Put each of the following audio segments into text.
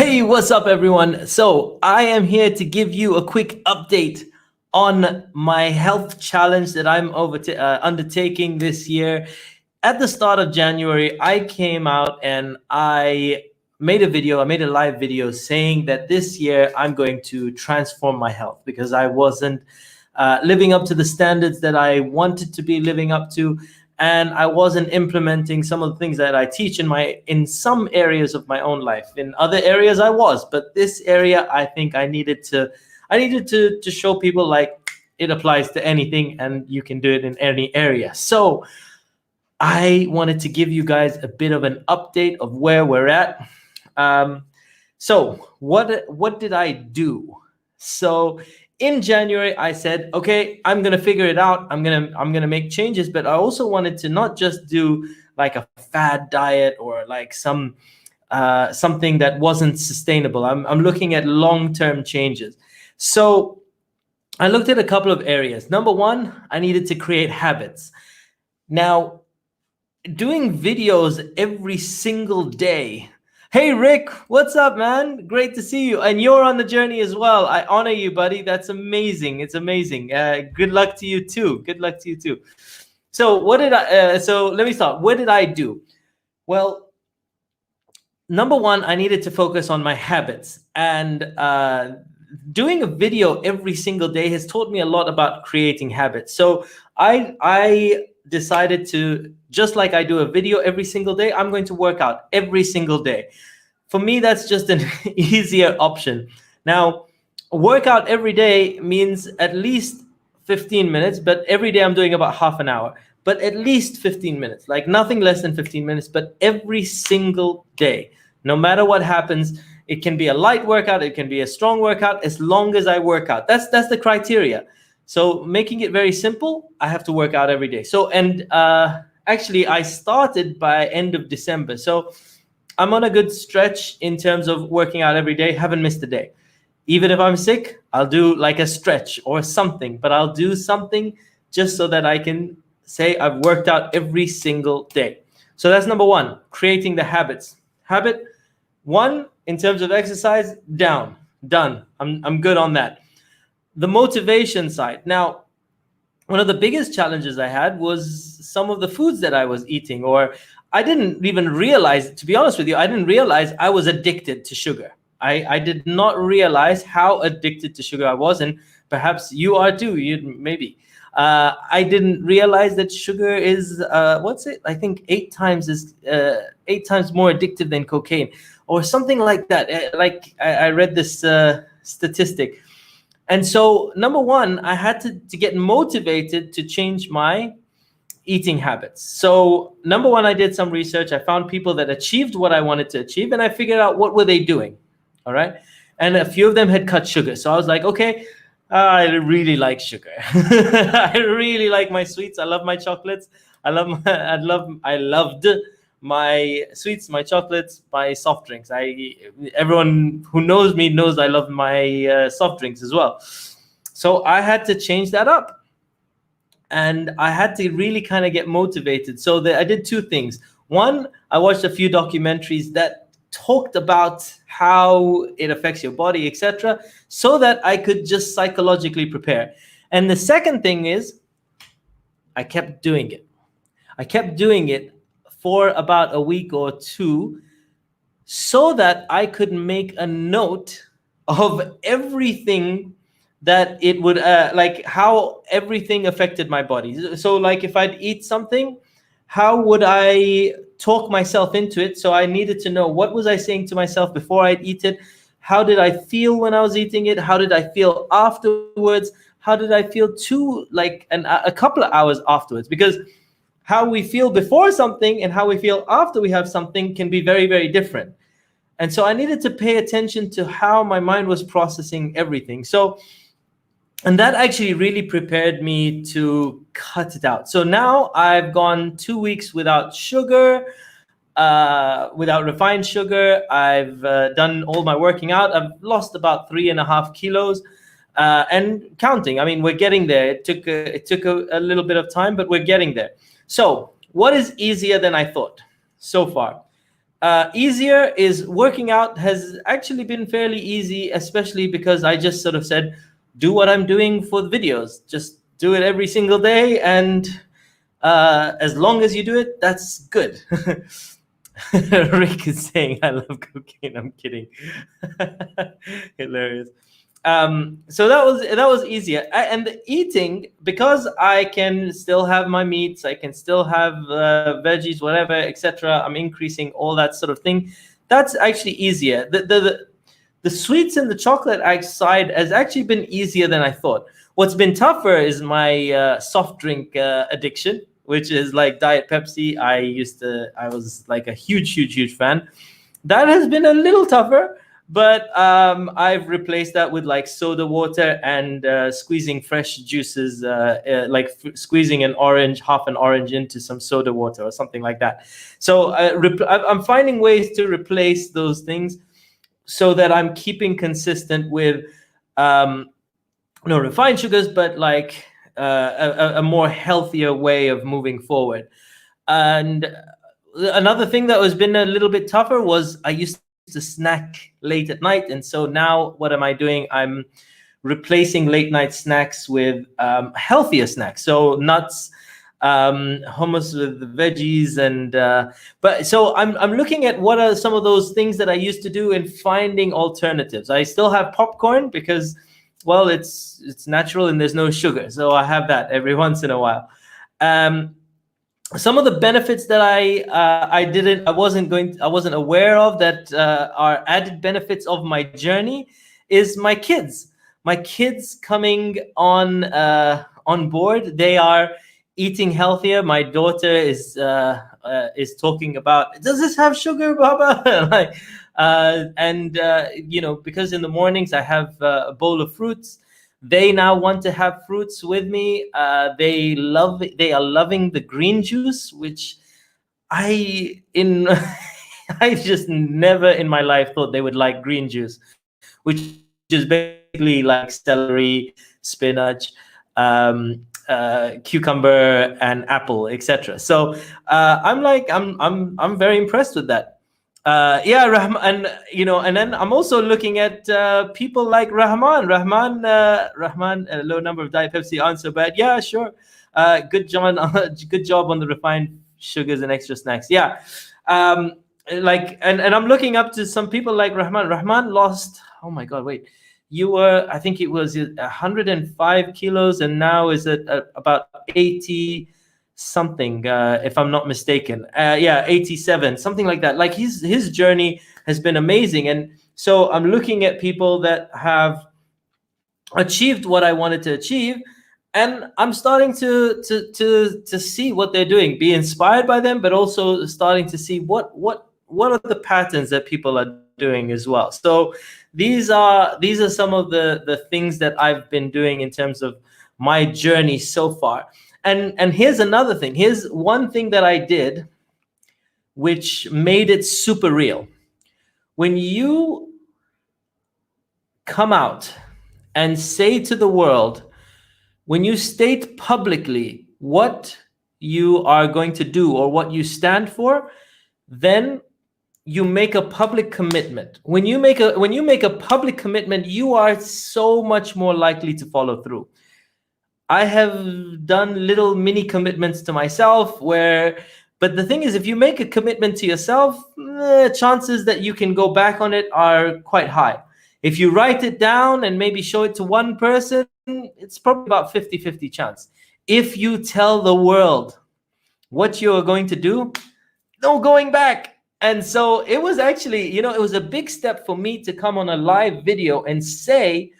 Hey, what's up, everyone? So, I am here to give you a quick update on my health challenge that I'm undertaking this year. At the start of January, I came out and I made a live video saying that this year I'm going to transform my health because I wasn't living up to the standards that I wanted to be living up to, and I wasn't implementing some of the things that I teach in some areas of my own life. In other areas I was, but this area I think I needed to show people like it applies to anything and you can do it in any area. So I wanted to give you guys a bit of an update of where we're at. So what did I do? So in January, I said, okay, I'm gonna figure it out. I'm gonna make changes, but I also wanted to not just do like a fad diet or like something that wasn't sustainable. I'm looking at long-term changes. So I looked at a couple of areas. Number one, I needed to create habits. Now, doing videos every single day. Hey, Rick, what's up, man? Great to see you. And you're on the journey as well. I honor you, buddy. That's amazing. It's amazing. Good luck to you too. Good luck to you too. So so let me start. What did I do? Well, number one, I needed to focus on my habits, and doing a video every single day has taught me a lot about creating habits. So I decided to, just like I do a video every single day, I'm going to work out every single day. For me, that's just an easier option. Now, workout every day means at least 15 minutes, but every day I'm doing about half an hour, but at least 15 minutes, like nothing less than 15 minutes, but every single day, no matter what happens. It can be a light workout, it can be a strong workout, as long as I work out. That's the criteria. So making it very simple, I have to work out every day. So, and actually I started by end of December. So I'm on a good stretch in terms of working out every day, haven't missed a day. Even if I'm sick, I'll do like a stretch or something, but I'll do something just so that I can say I've worked out every single day. So that's number one, creating the habits. Habit one, in terms of exercise, done. I'm good on that. The motivation side. Now, one of the biggest challenges I had was some of the foods that I was eating, or I didn't even realize, to be honest with you, I didn't realize I was addicted to sugar. I did not realize how addicted to sugar I was, and perhaps you are too, maybe. I didn't realize that sugar is, I think 8 times more addictive than cocaine, or something like that. I read this statistic. And so, number one, I had to get motivated to change my eating habits. So, number one, I did some research. I found people that achieved what I wanted to achieve, and I figured out what were they doing. All right. And a few of them had cut sugar. So I was like, okay, I really like sugar. I really like my sweets. I love my chocolates. I loved my sweets, my chocolates, my soft drinks. Everyone who knows me knows I love my soft drinks as well. So I had to change that up, and I had to really kind of get motivated. So I did two things. One, I watched a few documentaries that talked about how it affects your body, etc., so that I could just psychologically prepare. And the second thing is, I kept doing it. I kept doing it for about a week or two, so that I could make a note of everything that it would, like how everything affected my body. So like if I'd eat something, how would I talk myself into it? So I needed to know, what was I saying to myself before I'd eat it? How did I feel when I was eating it? How did I feel afterwards? How did I feel a couple of hours afterwards? Because how we feel before something and how we feel after we have something can be very, very different. And so I needed to pay attention to how my mind was processing everything. And that actually really prepared me to cut it out. So now I've gone 2 weeks without sugar, without refined sugar. I've done all my working out. I've lost about 3.5 kilos and counting. I mean, we're getting there. It took a little bit of time, but we're getting there. So what is easier than I thought so far? Easier is working out has actually been fairly easy, especially because I just sort of said, do what I'm doing for the videos. Just do it every single day, and as long as you do it, that's good. Rick is saying, I love cocaine. I'm kidding. Hilarious. So that was easier. And the eating, because I can still have my meats, I can still have veggies, whatever, etc. I'm increasing all that sort of thing. That's actually easier. The sweets and the chocolate side has actually been easier than I thought. What's been tougher is my soft drink addiction, which is like Diet Pepsi. I was like a huge fan. That has been a little tougher, but I've replaced that with like soda water and squeezing fresh juices, like squeezing an orange, half an orange into some soda water or something like that. So I'm finding ways to replace those things so that I'm keeping consistent with no refined sugars, but like a more healthier way of moving forward. And another thing that has been a little bit tougher was I used to snack late at night, and so now what am I doing? I'm replacing late night snacks with healthier snacks, so nuts, hummus with the veggies, and but so I'm looking at what are some of those things that I used to do and finding alternatives. I still have popcorn because, well, it's natural and there's no sugar, so I have that every once in a while. Some of the benefits that I wasn't aware of that are added benefits of my journey is my kids. My kids coming on board. They are eating healthier. My daughter is talking about, does this have sugar, Baba? Like, and you know, because in the mornings I have a bowl of fruits. They now want to have fruits with me. They are loving the green juice, which I just never in my life thought they would like green juice, which is basically like celery, spinach, cucumber, and apple, etc. So I'm very impressed with that. Yeah, Rahman, and you know, and then I'm also looking at people like Rahman, a low number of Diet Pepsi answer, but yeah, sure, good job, good job on the refined sugars and extra snacks. Yeah, like, and I'm looking up to some people like Rahman. Rahman lost, oh my God, wait, you were, I think it was 105 kilos, and now is at about 80 something, if I'm not mistaken. Yeah, 87, something like that. Like his journey has been amazing, and so I'm looking at people that have achieved what I wanted to achieve, and I'm starting to see what they're doing, be inspired by them, but also starting to see what are the patterns that people are doing as well. So these are some of the things that I've been doing in terms of my journey so far. And here's another thing. Here's one thing that I did which made it super real. When you come out and say to the world, when you state publicly what you are going to do or what you stand for, then you make a public commitment. When you make a public commitment, you are so much more likely to follow through. I have done little mini commitments to myself but the thing is, if you make a commitment to yourself, chances that you can go back on it are quite high. If you write it down and maybe show it to one person, it's probably about 50-50 chance. If you tell the world what you're going to do, no going back. And so it was actually, you know, it was a big step for me to come on a live video and say,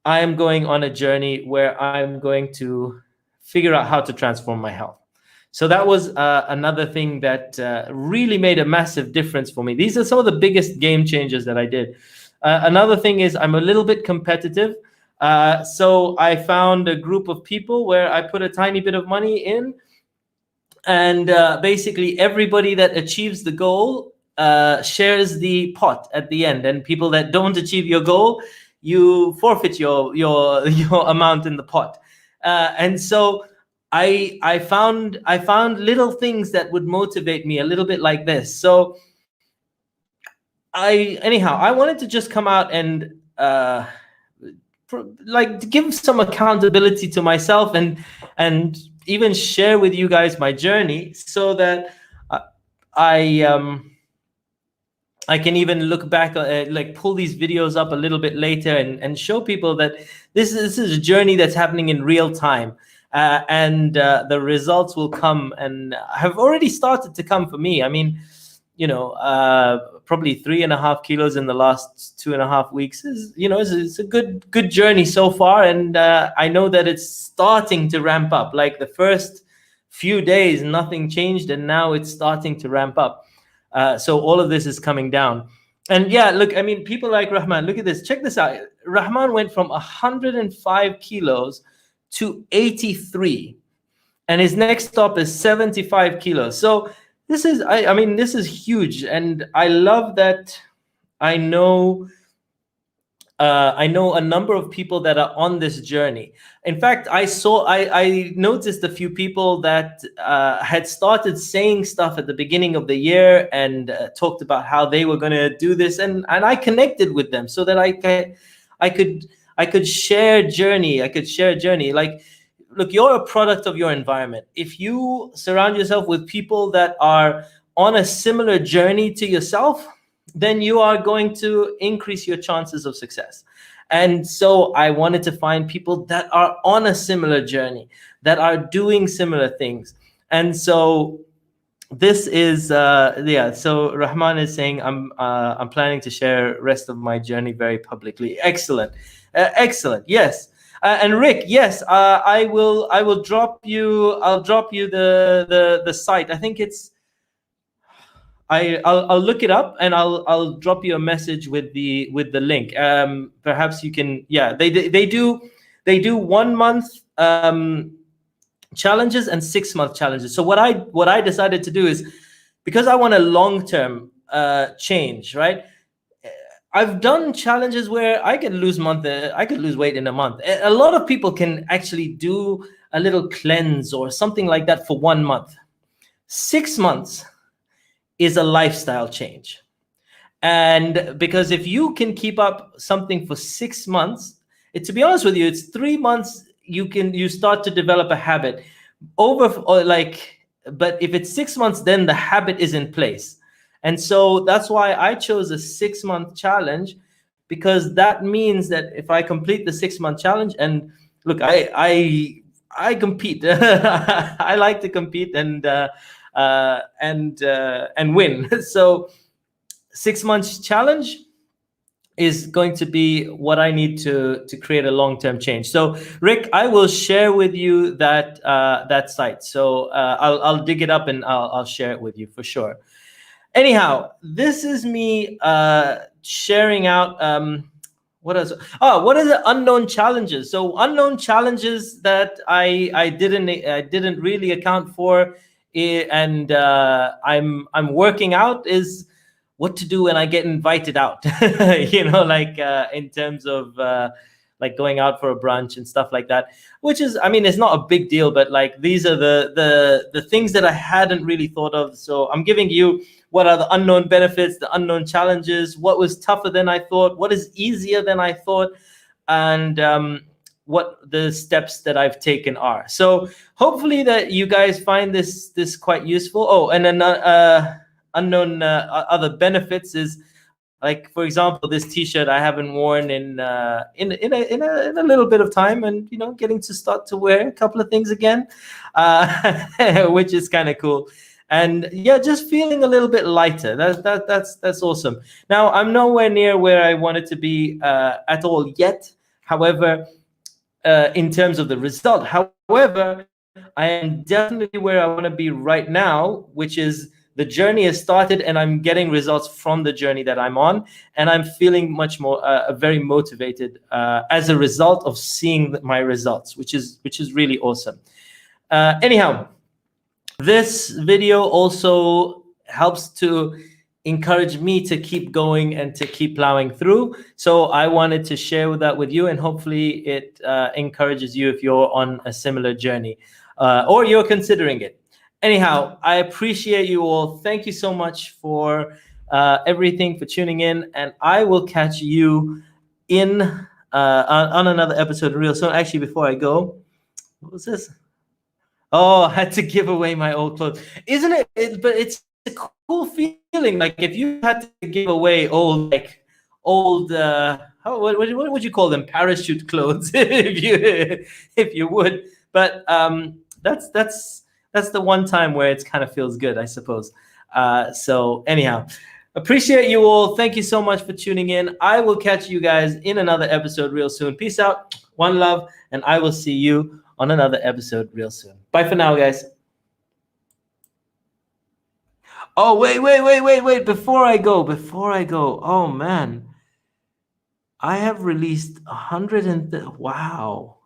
I am going on a journey where I'm going to figure out how to transform my health. So that was another thing that really made a massive difference for me. These are some of the biggest game changers that I did. Another thing is I'm a little bit competitive. So I found a group of people where I put a tiny bit of money in, and basically everybody that achieves the goal shares the pot at the end. And people that don't achieve your goal, you forfeit your amount in the pot. And so I found little things that would motivate me a little bit like this. So I wanted to just come out and like to give some accountability to myself and even share with you guys my journey, so that I I can even look back, like pull these videos up a little bit later and show people that this is a journey that's happening in real time, and the results will come and have already started to come for me. I mean, you know, probably 3.5 kilos in the last 2.5 weeks is, you know, it's a good journey so far, and I know that it's starting to ramp up. Like the first few days, nothing changed, and now it's starting to ramp up. So all of this is coming down. And yeah, look, I mean, people like Rahman, look at this. Check this out. Rahman went from 105 kilos to 83. And his next stop is 75 kilos. So this is, I mean, this is huge. And I love that I know a number of people that are on this journey. In fact, I noticed a few people that had started saying stuff at the beginning of the year and talked about how they were going to do this, and I connected with them so that I could share journey. I could share a journey. Like, look, you're a product of your environment. If you surround yourself with people that are on a similar journey to yourself, then you are going to increase your chances of success. And so I wanted to find people that are on a similar journey, that are doing similar things. And so this is yeah, so Rahman is saying I'm planning to share rest of my journey very publicly. Excellent. Excellent. Yes. And Rick, yes, I will drop you, I'll drop you the site. I think it's, I'll look it up and I'll drop you a message with the link. Perhaps you can, yeah, they do 1 month challenges and 6-month challenges. So what I decided to do is, because I want a long-term change, right? I've done challenges where I could lose weight in a month. A lot of people can actually do a little cleanse or something like that for 1 month. 6 months is a lifestyle change. And because if you can keep up something for 6 months, to be honest with you, it's 3 months you start to develop a habit but if it's 6 months, then the habit is in place. And so that's why I chose a 6-month challenge, because that means that if I complete the 6-month challenge, and look, I compete. I like to compete and win. So 6 months challenge is going to be what I need to create a long-term change. So Rick, I will share with you that site. So I'll dig it up and I'll share it with you for sure. Anyhow, this is me sharing out what else? What are the unknown challenges? So unknown challenges that I didn't really account for, and I'm working out is what to do when I get invited out. You know, like in terms of like going out for a brunch and stuff like that, which is, I mean, it's not a big deal, but like these are the things that I hadn't really thought of. So I'm giving you what are the unknown benefits, the unknown challenges, what was tougher than I thought, what is easier than I thought, and what the steps that I've taken are. So hopefully that you guys find this quite useful. Oh, and then unknown other benefits is, like, for example, this T-shirt I haven't worn in a little bit of time, and you know, getting to start to wear a couple of things again, which is kind of cool. And yeah, just feeling a little bit lighter. That's awesome. Now, I'm nowhere near where I wanted to be at all yet. However, in terms of the result, however, I am definitely where I want to be right now, which is the journey has started and I'm getting results from the journey that I'm on, and I'm feeling much more very motivated as a result of seeing my results, which is really awesome. Anyhow, this video also helps to encourage me to keep going and to keep plowing through. So I wanted to share that with you, and hopefully it encourages you if you're on a similar journey or you're considering it. Anyhow, I appreciate you all. Thank you so much for everything for tuning in, and I will catch you in on another episode real soon. Actually, before I go, what was this? Oh, I had to give away my old clothes. Isn't but it's a cool feeling. Like if you had to give away old what would you call them? Parachute clothes, if you would. But that's the one time where it kind of feels good, I suppose. So anyhow, appreciate you all. Thank you so much for tuning in. I will catch you guys in another episode real soon. Peace out. One love, and I will see you on another episode real soon. Bye for now, guys. Oh, wait. Before I go. Oh, man. I have released 100 wow.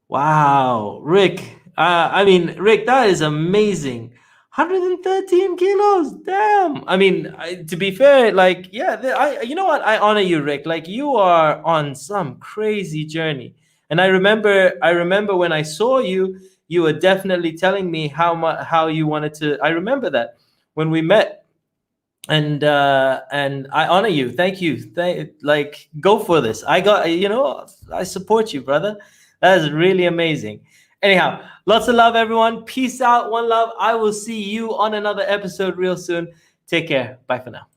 Wow. Rick. Rick, that is amazing. 113 kilos. Damn. To be fair, like, yeah, you know what? I honor you, Rick. Like, you are on some crazy journey. And I remember when I saw you, you were definitely telling me how you wanted to. I remember that when we met, and I honor you. Thank you. Like, go for this. I support you, brother. That is really amazing. Anyhow, lots of love, everyone. Peace out. One love. I will see you on another episode real soon. Take care. Bye for now.